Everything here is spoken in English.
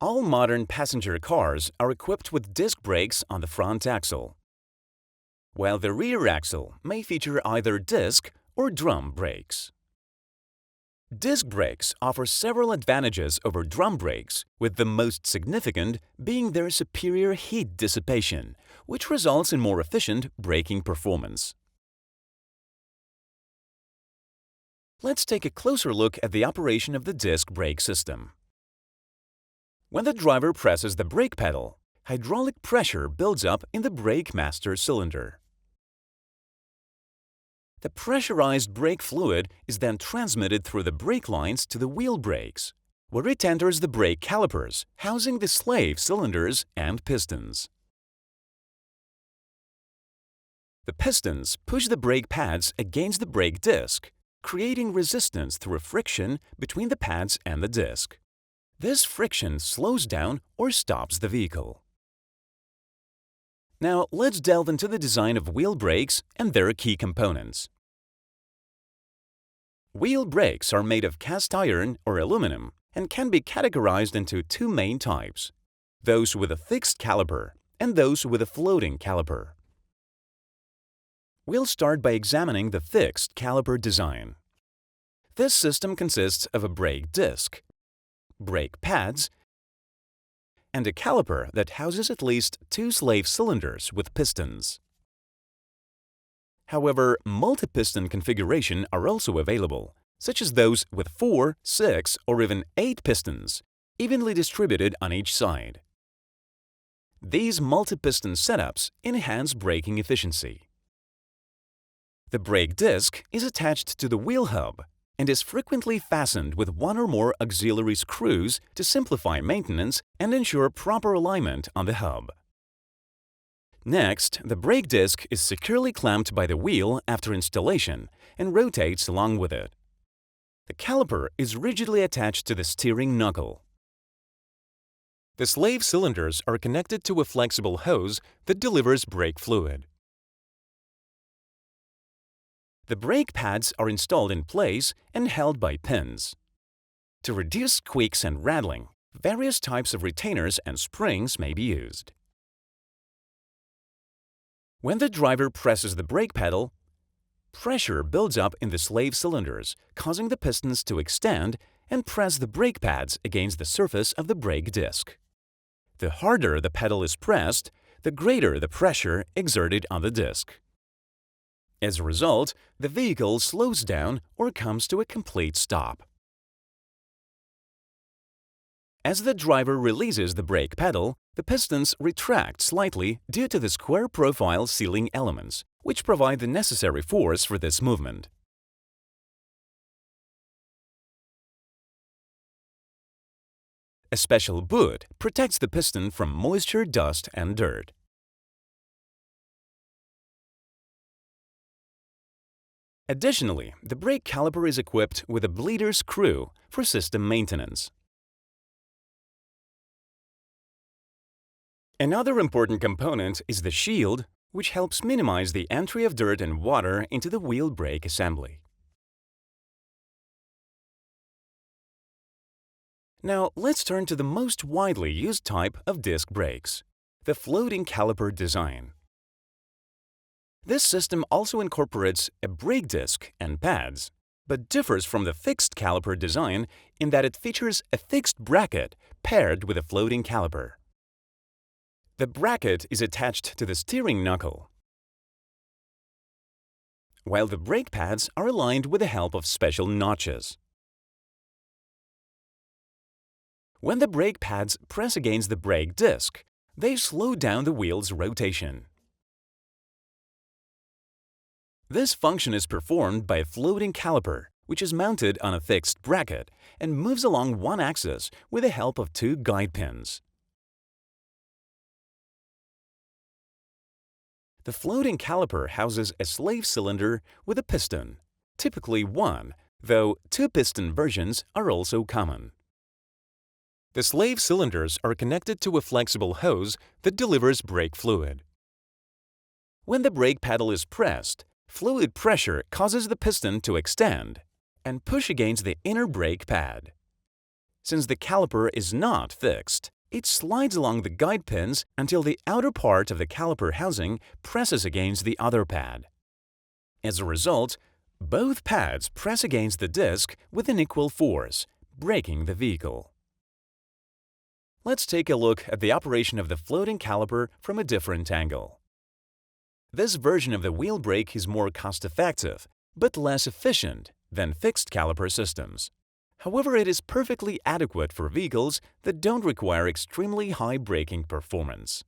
All modern passenger cars are equipped with disc brakes on the front axle, while the rear axle may feature either disc or drum brakes. Disc brakes offer several advantages over drum brakes, with the most significant being their superior heat dissipation, which results in more efficient braking performance. Let's take a closer look at the operation of the disc brake system. When the driver presses the brake pedal, hydraulic pressure builds up in the brake master cylinder. The pressurized brake fluid is then transmitted through the brake lines to the wheel brakes, where it enters the brake calipers, housing the slave cylinders and pistons. The pistons push the brake pads against the brake disc, creating resistance through friction between the pads and the disc. This friction slows down or stops the vehicle. Now let's delve into the design of wheel brakes and their key components. Wheel brakes are made of cast iron or aluminum and can be categorized into two main types: those with a fixed caliper and those with a floating caliper. We'll start by examining the fixed caliper design. This system consists of a brake disc, brake pads, and a caliper that houses at least two slave cylinders with pistons. However, multi-piston configuration are also available, such as those with 4, 6, or even 8 pistons, evenly distributed on each side. These multi-piston setups enhance braking efficiency. The brake disc is attached to the wheel hub and is frequently fastened with one or more auxiliary screws to simplify maintenance and ensure proper alignment on the hub. Next, the brake disc is securely clamped by the wheel after installation and rotates along with it. The caliper is rigidly attached to the steering knuckle. The slave cylinders are connected to a flexible hose that delivers brake fluid. The brake pads are installed in place and held by pins. To reduce squeaks and rattling, various types of retainers and springs may be used. When the driver presses the brake pedal, pressure builds up in the slave cylinders, causing the pistons to extend and press the brake pads against the surface of the brake disc. The harder the pedal is pressed, the greater the pressure exerted on the disc. As a result, the vehicle slows down or comes to a complete stop. As the driver releases the brake pedal, the pistons retract slightly due to the square profile sealing elements, which provide the necessary force for this movement. A special boot protects the piston from moisture, dust, and dirt. Additionally, the brake caliper is equipped with a bleeder screw for system maintenance. Another important component is the shield, which helps minimize the entry of dirt and water into the wheel brake assembly. Now, let's turn to the most widely used type of disc brakes, the floating caliper design. This system also incorporates a brake disc and pads, but differs from the fixed caliper design in that it features a fixed bracket paired with a floating caliper. The bracket is attached to the steering knuckle, while the brake pads are aligned with the help of special notches. When the brake pads press against the brake disc, they slow down the wheel's rotation. This function is performed by a floating caliper, which is mounted on a fixed bracket and moves along one axis with the help of two guide pins. The floating caliper houses a slave cylinder with a piston, typically one, though two-piston versions are also common. The slave cylinders are connected to a flexible hose that delivers brake fluid. When the brake pedal is pressed, fluid pressure causes the piston to extend and push against the inner brake pad. Since the caliper is not fixed, it slides along the guide pins until the outer part of the caliper housing presses against the other pad. As a result, both pads press against the disc with an equal force, braking the vehicle. Let's take a look at the operation of the floating caliper from a different angle. This version of the wheel brake is more cost-effective, but less efficient than fixed caliper systems. However, it is perfectly adequate for vehicles that don't require extremely high braking performance.